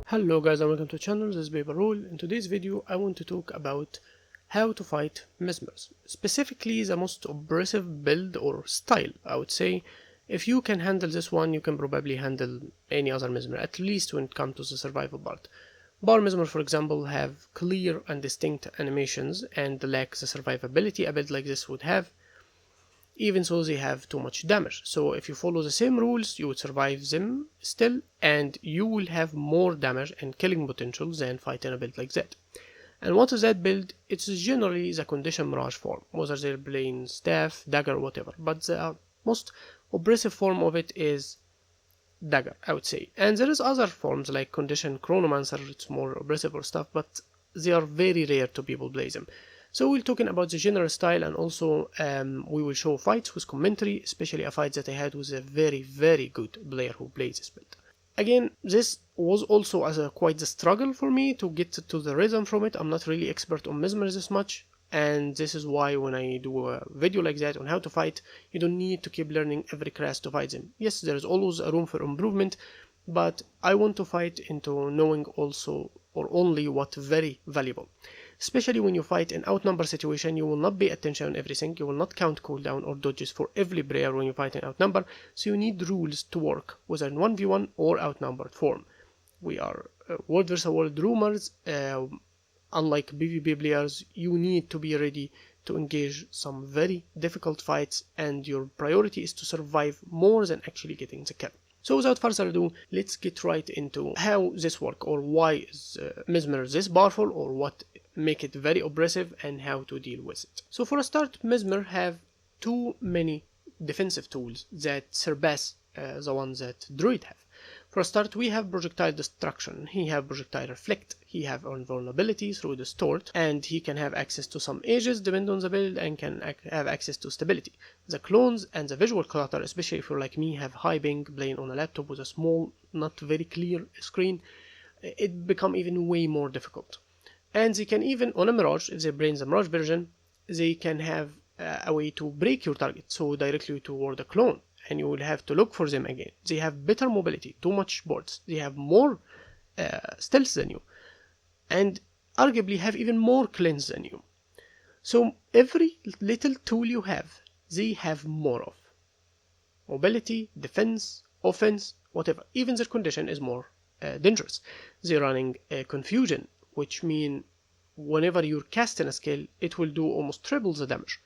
Hello guys and welcome to the channel. This is Baby Rule. In today's video I want to talk about how to fight mesmers, specifically the most oppressive build or style. I would say if you can handle this one, you can probably handle any other mesmer, at least when it comes to the survival part. Bar mesmer, for example, have clear and distinct animations and lack the survivability a build like this would have. Even so, they have too much damage, so if you follow the same rules you would survive them still, and you will have more damage and killing potential than fighting a build like that. And what is that build? It's generally the condition mirage form, whether they're playing staff, dagger, whatever, but the most oppressive form of it is dagger, I would say. And there is other forms like condition chronomancer, it's more oppressive or stuff, but they are very rare to people play them. So we're talking about the general style, and also we will show fights with commentary, especially a fight that I had with a very good player who plays this build. Again, this was also quite the struggle for me to get to the rhythm from it. I'm not really expert on mesmers this much, and this is why when I do a video like that on how to fight, you don't need to keep learning every class to fight them. Yes, there is always a room for improvement, but I want to fight into knowing also or only what's very valuable. Especially when you fight in outnumber situation, you will not pay attention on everything, you will not count cooldown or dodges for every player when you fight in outnumber, so you need rules to work, whether in 1v1 or outnumbered form. We are world versus world rumors, unlike PvP players, you need to be ready to engage some very difficult fights, and your priority is to survive more than actually getting the kill. So without further ado, let's get right into how this works, or why is mesmer this powerful, or what make it very oppressive, and how to deal with it. So for a start, mesmer have too many defensive tools that surpass the ones that Druid have. For a start, we have projectile destruction, he have projectile reflect, he have invulnerability through distort, and he can have access to some ages depending on the build, and can have access to stability. The clones and the visual clutter, especially if you're like me, have high ping, playing on a laptop with a small, not very clear screen, it become even way more difficult. And they can even, on a mirage, if they bring the mirage version, they can have a way to break your target, so directly toward the clone, and you will have to look for them again. They have better mobility, too much boards, they have more stealth than you, and arguably have even more cleanse than you. So every little tool you have, they have more of. Mobility, defense, offense, whatever. Even their condition is more dangerous. They're running confusion, which means whenever you're casting a skill, it will do almost triple the damage.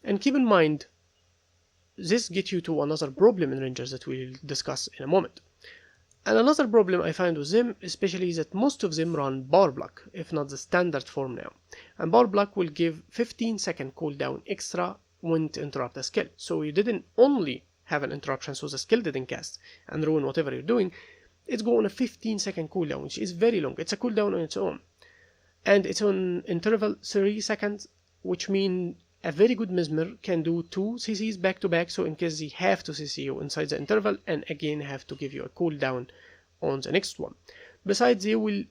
And keep in mind, this gets you to another problem in rangers that we'll discuss in a moment. And another problem I find with them, especially, is that most of them run power block, if not the standard form now. And power block will give 15-second cooldown extra when to interrupt a skill. So you didn't only have an interruption, so the skill didn't cast and ruin whatever you're doing. It's going on a 15-second cooldown, which is very long. It's a cooldown on its own. And it's on interval 3 seconds, which means a very good mesmer can do 2 CCs back to back, so in case they have to CC you inside the interval, and again have to give you a cooldown on the next one. Besides, they will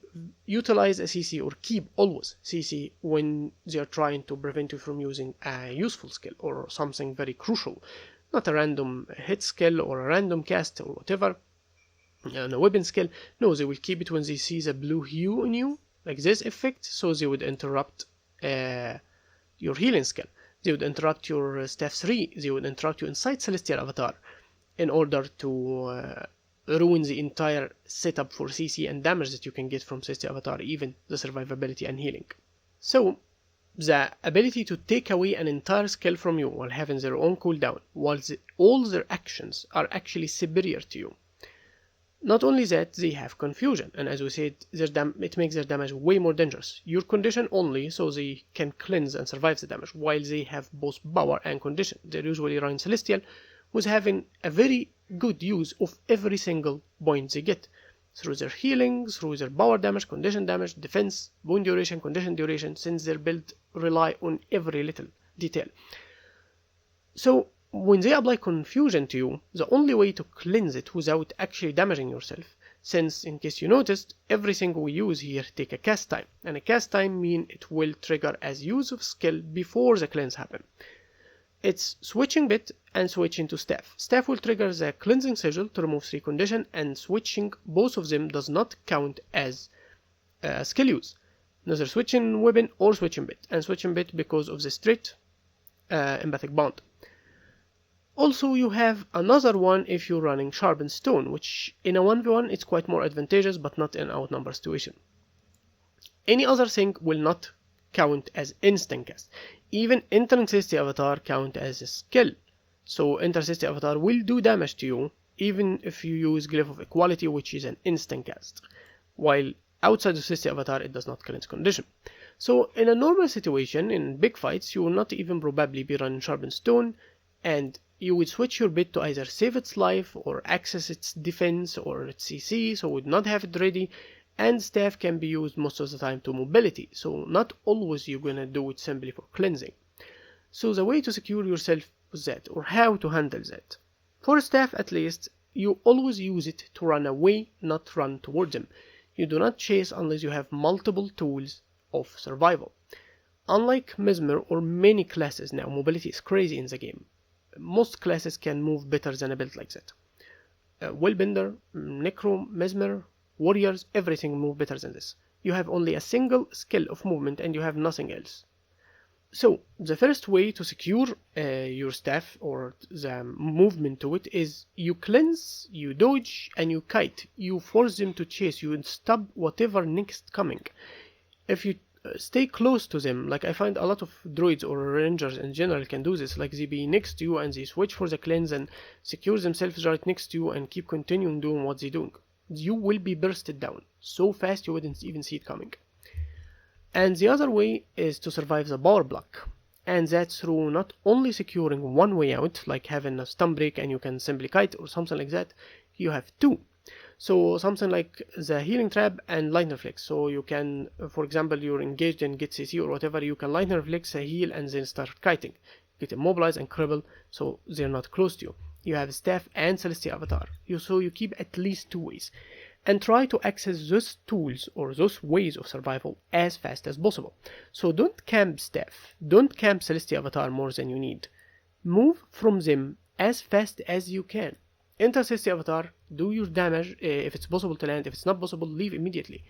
utilize a CC or keep always CC when they are trying to prevent you from using a useful skill or something very crucial. Not a random hit skill or a random cast or whatever, and a weapon skill. No, they will keep it when they see the blue hue on you, like this effect, so they would interrupt your healing skill. They would interrupt your staff 3, they would interrupt you inside Celestial Avatar in order to ruin the entire setup for CC and damage that you can get from Celestial Avatar, even the survivability and healing. So the ability to take away an entire skill from you while having their own cooldown, while all their actions are actually superior to you. Not only that, they have confusion, and as we said, it makes their damage way more dangerous. Your condition only, so they can cleanse and survive the damage, while they have both power and condition. They're usually running Celestial, who's having a very good use of every single point they get, through their healing, through their power damage, condition damage, defense, wound duration, condition duration, since their build rely on every little detail. So when they apply confusion to you, the only way to cleanse it without actually damaging yourself, since, in case you noticed, everything we use here take a cast time, and a cast time means it will trigger as use of skill before the cleanse happen. It's switching bit and switching to staff. Staff will trigger the cleansing sigil to remove 3 condition, and switching both of them does not count as skill use. Neither switching weapon or switching bit, and switching bit because of the straight empathic bond. Also, you have another one if you're running sharpened stone, which in a 1v1 it's quite more advantageous, but not in outnumber situation. Any other thing will not count as instant cast. Even Intercity Avatar count as a skill. So Intercity Avatar will do damage to you even if you use Glyph of Equality, which is an instant cast. While outside of City Avatar it does not cleanse condition. So in a normal situation, in big fights, you will not even probably be running sharpened stone, and you would switch your bit to either save its life or access its defense or its CC, so would not have it ready, and staff can be used most of the time to mobility, so not always you're gonna do it simply for cleansing. So the way to secure yourself with that, or how to handle that. For staff at least, you always use it to run away, not run toward them. You do not chase unless you have multiple tools of survival. Unlike mesmer or many classes now, mobility is crazy in the game. Most classes can move better than a build like that. Willbender, Necro, Mesmer, Warriors, everything move better than this. You have only a single skill of movement and you have nothing else. So, the first way to secure your staff or the movement to it is you cleanse, you dodge, and you kite. You force them to chase you and stop whatever next coming. If you stay close to them, like I find a lot of druids or rangers in general can do this, like they be next to you and they switch for the cleanse and secure themselves right next to you and keep continuing doing what they're doing. You will be bursted down so fast you wouldn't even see it coming. And the other way is to survive the power block, and that's through not only securing one way out, like having a stun break and you can simply kite or something like that, you have two. So something like the healing trap and lightning reflex. So you can, for example, you're engaged in get CC or whatever, you can lightning reflex, heal, and then start kiting. Get immobilized and cripple, so they're not close to you. You have staff and celestial avatar. So you keep at least two ways. And try to access those tools or those ways of survival as fast as possible. So don't camp staff, don't camp celestial avatar more than you need. Move from them as fast as you can. Enter celestial avatar, do your damage if it's possible to land. If it's not possible, leave immediately.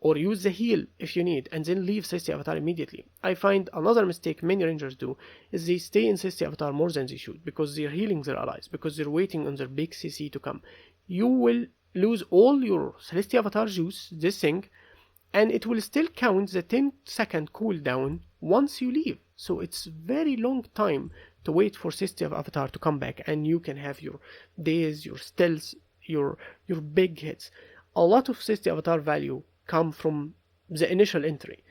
Or use the heal if you need, and then leave celestial avatar immediately. I find another mistake many rangers do is they stay in celestial avatar more than they should, because they're healing their allies, because they're waiting on their big CC to come. You will lose all your celestial avatar juice, this thing, and it will still count the 10-second cooldown once you leave. So it's very long time to wait for celestial avatar to come back, and you can have your days, your stealths, your big hits. A lot of celestial avatar value come from the initial entry.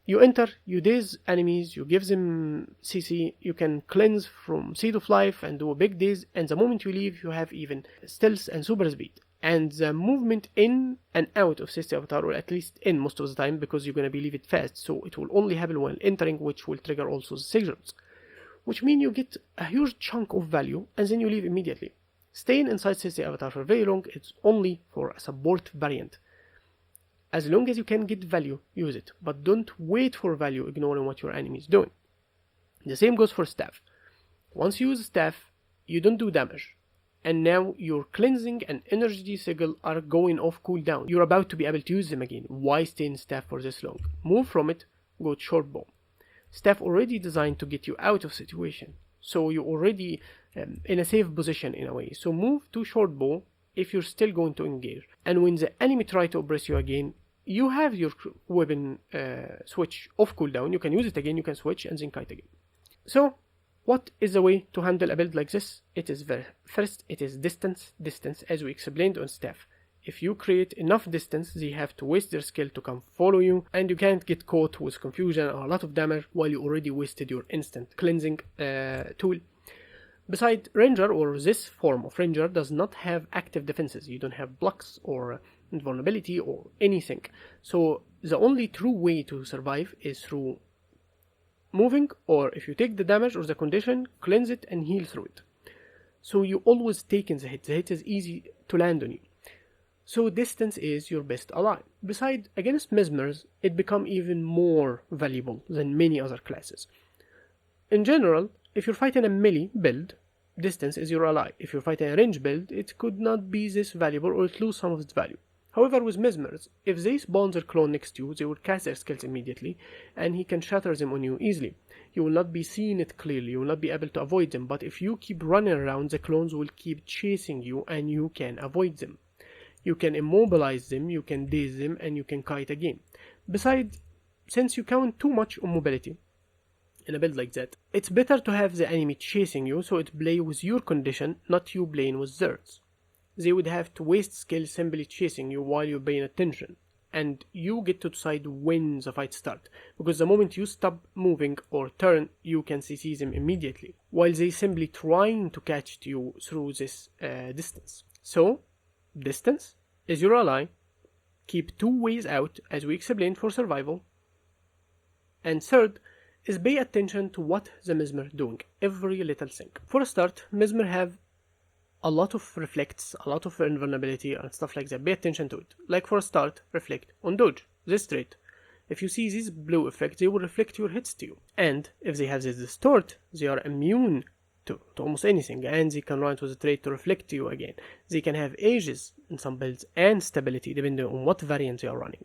You enter, you daze enemies, you give them CC, you can cleanse from Seed of Life and do a big daze, and the moment you leave you have even stealth and super speed. And the movement in and out of celestial avatar, or at least in most of the time, because you're going to be leave it fast, so it will only happen while entering, which will trigger also the signals. Which means you get a huge chunk of value and then you leave immediately. Staying inside celestial avatar for very long, it's only for a support variant. As long as you can get value, use it, but don't wait for value ignoring what your enemy is doing. The same goes for staff. Once you use staff, you don't do damage, and now your cleansing and energy sigil are going off cooldown. You're about to be able to use them again. Why stay in staff for this long? Move from it, go to short bow. Staff already designed to get you out of situation, so you're already in a safe position in a way. So move to short bow if you're still going to engage, and when the enemy try to oppress you again, you have your weapon switch off cooldown. You can use it again, you can switch and then kite again. So what is the way to handle a build like this? It is first, it is distance, as we explained on staff. If you create enough distance, they have to waste their skill to come follow you, and you can't get caught with confusion or a lot of damage while you already wasted your instant cleansing tool. Besides, Ranger, or this form of Ranger, does not have active defenses. You don't have blocks or invulnerability or anything. So the only true way to survive is through moving, or if you take the damage or the condition, cleanse it and heal through it. So you always take in the hit. The hit is easy to land on you. So distance is your best ally. Besides, against mesmers, it becomes even more valuable than many other classes. In general, if you're fighting a melee build, distance is your ally. If you're fighting a range build, it could not be this valuable or it lose some of its value. However, with mesmers, if they spawn their clone next to you, they will cast their skills immediately, and he can shatter them on you easily. You will not be seeing it clearly, you will not be able to avoid them, but if you keep running around, the clones will keep chasing you and you can avoid them. You can immobilize them, you can daze them, and you can kite again. Besides, since you count too much on mobility in a build like that, it's better to have the enemy chasing you so it play with your condition, not you playing with theirs. They would have to waste skill simply chasing you while you're paying attention, and you get to decide when the fight starts, because the moment you stop moving or turn, you can CC them immediately, while they simply trying to catch you through this distance. So, distance is your ally, keep two ways out as we explained for survival, and third is pay attention to what the mesmer doing, every little thing. For a start, mesmer have a lot of reflects, a lot of invulnerability and stuff like that. Pay attention to it. Like for a start, reflect on dodge, this trait. If you see this blue effect, they will reflect your hits to you. And if they have this distort, they are immune to almost anything, and they can run with a trait to reflect to you again. They can have ages in some builds and stability depending on what variant they are running.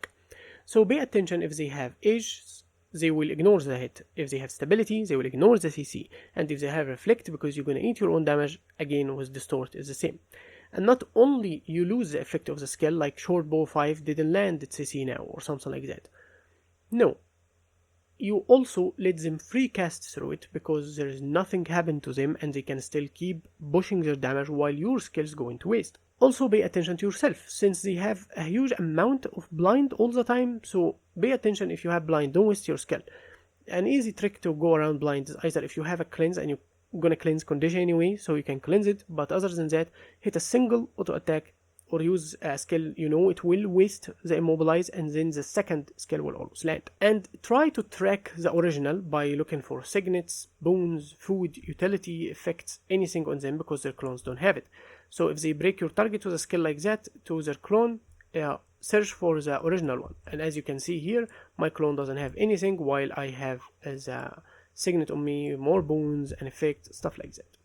So pay attention. If they have ages, they will ignore the hit. If they have stability, they will ignore the CC. And if they have reflect, because you're gonna eat your own damage, again with distort is the same. And not only you lose the effect of the skill, like short bow 5 didn't land its CC now or something like that. No, you also let them free cast through it because there is nothing happened to them and they can still keep pushing their damage while your skills go into waste. Also pay attention to yourself, since they have a huge amount of blind all the time, so pay attention if you have blind, don't waste your skill. An easy trick to go around blind is either if you have a cleanse and you're gonna cleanse condition anyway, so you can cleanse it, but other than that, hit a single auto attack or use a skill you know it will waste the immobilize, and then the second skill will always land. And try to track the original by looking for signets, boons, food, utility, effects, anything on them, because their clones don't have it. So if they break your target with a skill like that to their clone, search for the original one. And as you can see here, my clone doesn't have anything, while I have the signet on me, more boons and effects, stuff like that.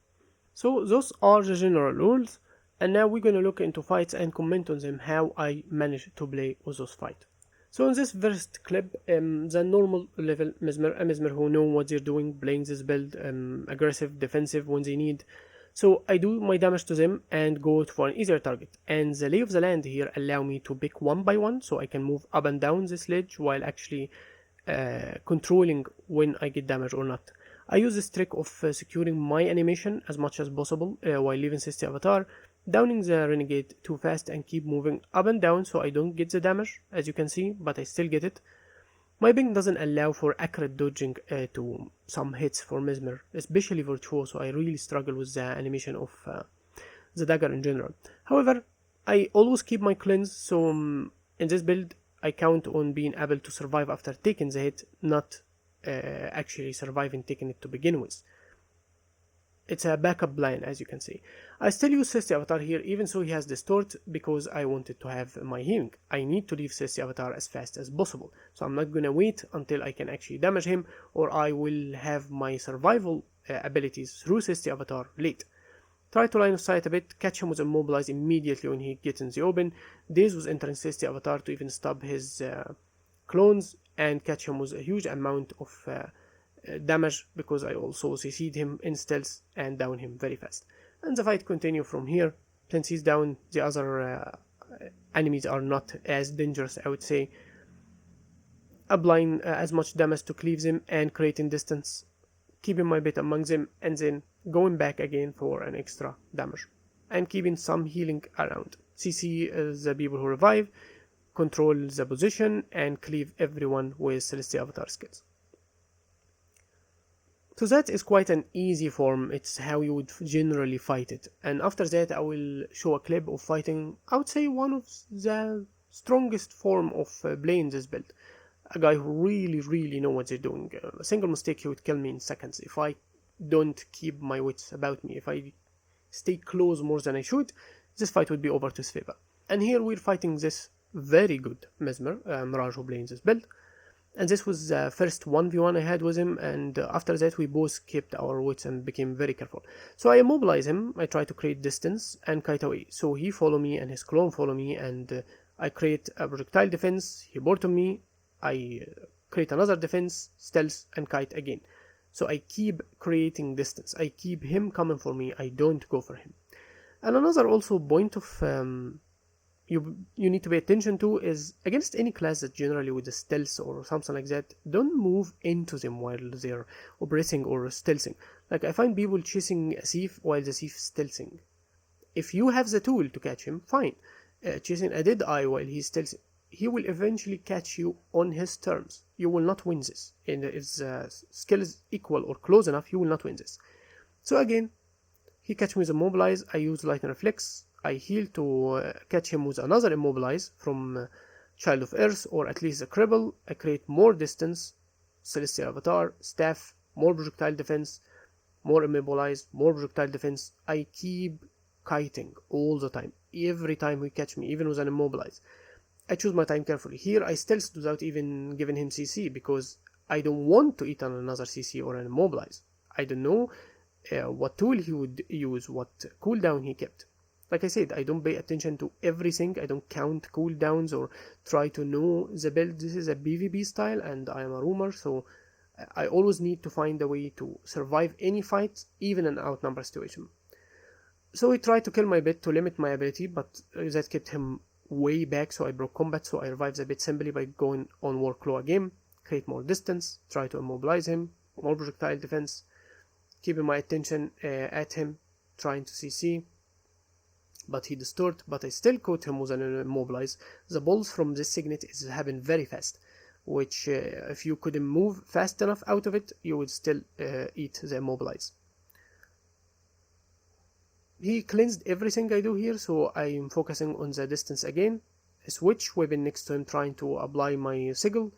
So those are the general rules. And now we're going to look into fights and comment on them, how I managed to play with those fights. So in this first clip, the normal level mesmer, a mesmer who know what they're doing, playing this build, aggressive, defensive when they need. So I do my damage to them and go for an easier target. And the lay of the land here allow me to pick one by one, so I can move up and down this ledge while actually controlling when I get damage or not. I use this trick of securing my animation as much as possible while leaving Sisti Avatar, downing the renegade too fast and keep moving up and down so I don't get the damage, as you can see, but I still get it. My ping doesn't allow for accurate dodging to some hits for mesmer, especially virtuoso, so I really struggle with the animation of the dagger in general. However, I always keep my cleanse, so in this build I count on being able to survive after taking the hit, not actually surviving taking it to begin with. It's a backup plan, as you can see. I still use Sisti Avatar here, even so he has distort, because I wanted to have my healing. I need to leave Sisti Avatar as fast as possible, so I'm not gonna wait until I can actually damage him, or I will have my survival abilities through Sisti Avatar late. Try to line of sight a bit, catch him with immobilize immediately when he gets in the open. Daze was entering Sisti Avatar to even stop his clones, and catch him with a huge amount of damage, because I also CC'd him in stealth and down him very fast. And the fight continue from here. Since he's down, the other enemies are not as dangerous, I would say. Applying as much damage to cleave them and creating distance, keeping my bit among them, and then going back again for an extra damage. And keeping some healing around. CC the people who revive, control the position, and cleave everyone with Celestial Avatar skills. So that is quite an easy form, it's how you would generally fight it. And after that I will show a clip of fighting, I would say one of the strongest form of playing this build. A guy who really know what they're doing. A single mistake he would kill me in seconds if I don't keep my wits about me. If I stay close more than I should, this fight would be over to his favor. And here we're fighting this very good mesmer, Mirage, who playing this build. And this was the first 1v1 I had with him, and after that we both kept our wits and became very careful. So I immobilize him, I try to create distance and kite away. So he follow me and his clone follow me, and I create a projectile defense, he board on me, I create another defense, stealth and kite again. So I keep creating distance, I keep him coming for me, I don't go for him. And another also point of you need to pay attention to is against any class that generally with the stealth or something like that, don't move into them while they're oppressing or stealthing. Like I find people chasing a thief while the thief is stealthing. If you have the tool to catch him, fine. Chasing a dead eye while he's stealthing, he will eventually catch you on his terms. You will not win this. And if the skill is equal or close enough, you will not win this. So again, he catch me with immobilize, I use lightning reflex, I heal to catch him with another immobilize from Child of Earth or at least a cripple. I create more distance, Celestial Avatar, staff, more projectile defense, more immobilize, more projectile defense. I keep kiting all the time. Every time he catch me, even with an immobilize. I choose my time carefully. Here I stealth without even giving him CC because I don't want to eat on another CC or an immobilize. I don't know what tool he would use, what cooldown he kept. Like I said, I don't pay attention to everything, I don't count cooldowns or try to know the build. This is a PvP style and I am a roamer, so I always need to find a way to survive any fight, even an outnumber situation. So he tried to kill my bit to limit my ability, but that kept him way back, so I broke combat, so I revived the bit simply by going on Warclaw again, create more distance, try to immobilize him, more projectile defense, keeping my attention at him, trying to CC, but he distort, but I still caught him with an immobilize. The balls from this signet is happen very fast, which if you couldn't move fast enough out of it, you would still eat the immobilize. He cleansed everything I do here, so I am focusing on the distance again. I switch weapon next to him trying to apply my sigil,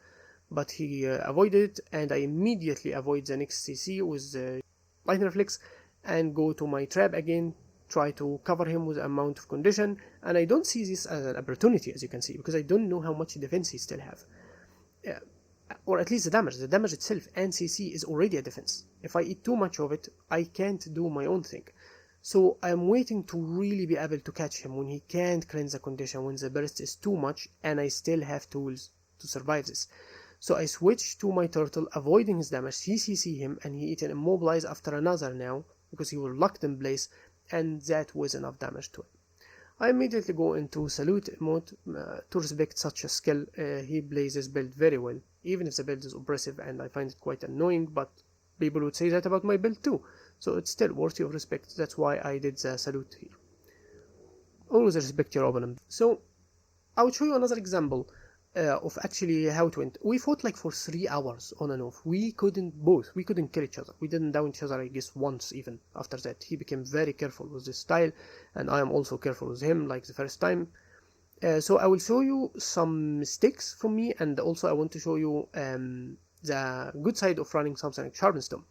but he avoided it, and I immediately avoid the next CC with lightning reflex and go to my trap again, try to cover him with amount of condition, and I don't see this as an opportunity, as you can see, because I don't know how much defense he still have. Or at least the damage itself and CC is already a defense. If I eat too much of it, I can't do my own thing. So I'm waiting to really be able to catch him when he can't cleanse the condition, when the burst is too much, and I still have tools to survive this. So I switch to my turtle, avoiding his damage, he CC him, and he eat an immobilize after another now, because he was locked in place, and that was enough damage to him. I immediately go into salute mode to respect such a skill. He plays this build very well, even if the build is oppressive and I find it quite annoying, but people would say that about my build too, so it's still worthy of respect. That's why I did the salute here. Always respect your opponent. So I will show you another example of actually how it went. We fought like for 3 hours on and off. We couldn't kill each other. We didn't down each other, I guess, once even. After that, he became very careful with this style, and I am also careful with him, like the first time. So I will show you some mistakes from me, and also I want to show you the good side of running something like Sharpened Stone.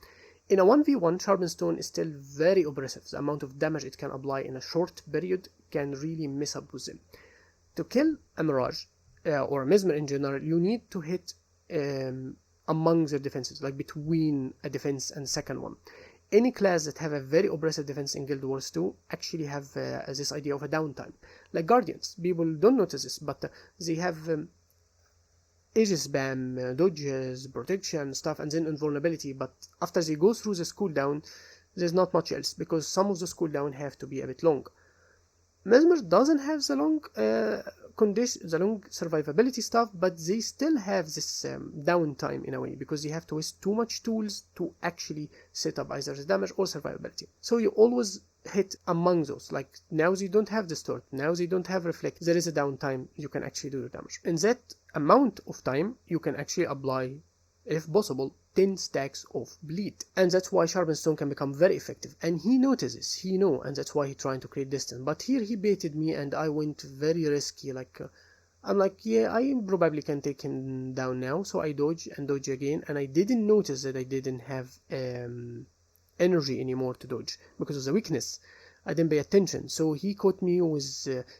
In a 1v1, Sharpened Stone is still very oppressive. The amount of damage it can apply in a short period can really mess up with them. To kill a Mirage, or a mesmer in general, you need to hit among their defenses, like between a defense and second one. Any class that have a very oppressive defense in Guild Wars 2 actually have this idea of a downtime. Like Guardians, people don't notice this, but they have Aegis spam, dodges, protection, stuff, and then invulnerability, but after they go through this cooldown, there's not much else, because some of the cooldown have to be a bit long. Mesmer doesn't have the long the long survivability stuff, but they still have this downtime in a way, because they have to waste too much tools to actually set up either the damage or survivability. So you always hit among those. Like now they don't have distort, now they don't have reflect. There is a downtime, you can actually do your damage. In that amount of time, you can actually apply, if possible, 10 stacks of bleed, and that's why Sharpened Stone can become very effective, and he notices, he know, and that's why he's trying to create distance. But here he baited me and I went very risky, like I'm like, yeah, I probably can take him down now, so I dodge and dodge again, and I didn't notice that I didn't have energy anymore to dodge because of the weakness. I didn't pay attention, so he caught me with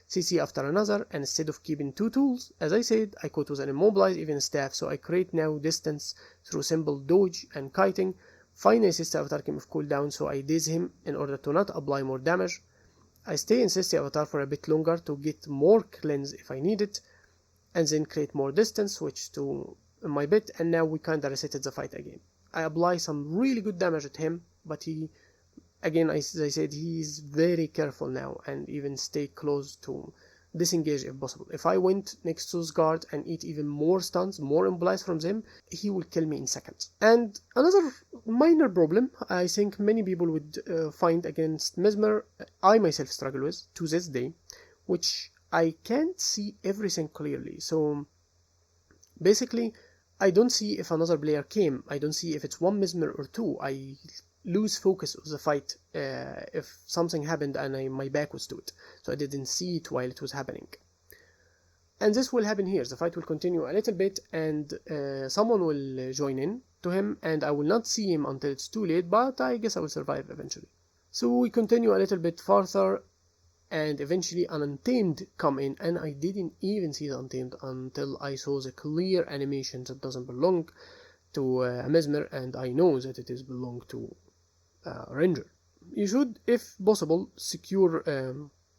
CC after another, and instead of keeping two tools, as I said, I caught with an immobilize, even staff, so I create now distance through simple dodge and kiting. Finally, Sister Avatar came off cooldown, so I daze him in order to not apply more damage. I stay in Sister Avatar for a bit longer to get more cleanse if I need it, and then create more distance, switch to my bit, and now we kinda resetted the fight again. I apply some really good damage at him, but he, again, as I said, he's very careful now and even stay close to disengage if possible. If I went next to his guard and eat even more stuns, more immobilize from them, he will kill me in seconds. And another minor problem I think many people would find against Mesmer, I myself struggle with to this day, which I can't see everything clearly. So basically, I don't see if another player came. I don't see if it's one mesmer or two. I lose focus of the fight if something happened and my back was to it. So I didn't see it while it was happening. And this will happen here. The fight will continue a little bit and someone will join in to him and I will not see him until it's too late, but I guess I will survive eventually. So we continue a little bit further and eventually an Untamed come in, and I didn't even see the Untamed until I saw the clear animation that doesn't belong to a Mesmer, and I know that it is belong to a Ranger. You should, if possible, secure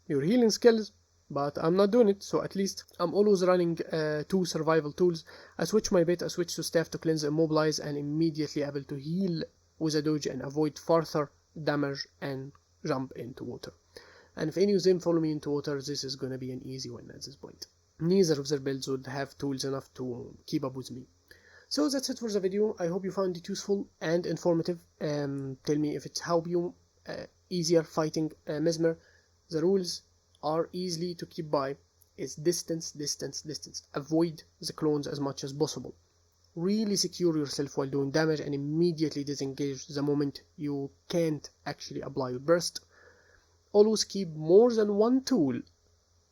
your healing skills, but I'm not doing it, so at least I'm always running two survival tools. I switch my bit, I switch to staff to cleanse, immobilize, and immediately able to heal with a dodge and avoid further damage and jump into water. And if any of them follow me into water, this is gonna be an easy win at this point. Neither of their builds would have tools enough to keep up with me. So that's it for the video. I hope you found it useful and informative. Tell me if it's helped you easier fighting Mesmer. The rules are easily to keep by. It's distance, distance, distance. Avoid the clones as much as possible. Really secure yourself while doing damage and immediately disengage the moment you can't actually apply your burst. Always keep more than one tool,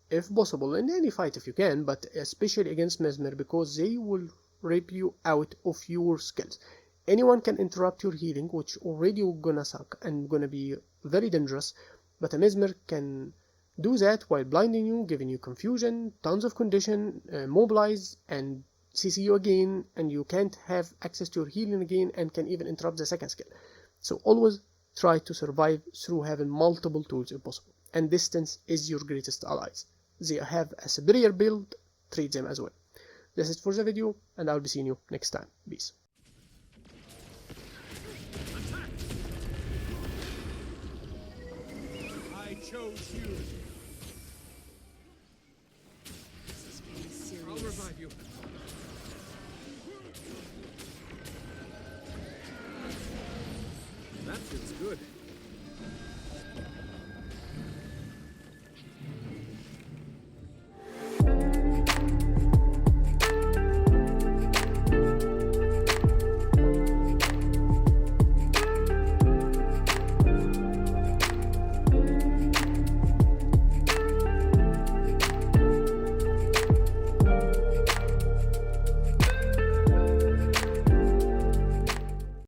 if possible, in any fight if you can, but especially against Mesmer, because they will rip you out of your skills. Anyone can interrupt your healing, which already gonna suck and gonna be very dangerous, but a Mesmer can do that while blinding you, giving you confusion, tons of condition, mobilize, and CC you again, and you can't have access to your healing again, and can even interrupt the second skill. So always try to survive through having multiple tools if possible, and distance is your greatest allies. They have a superior build, treat them as well. That's it for the video, and I'll be seeing you next time. Peace. I chose you.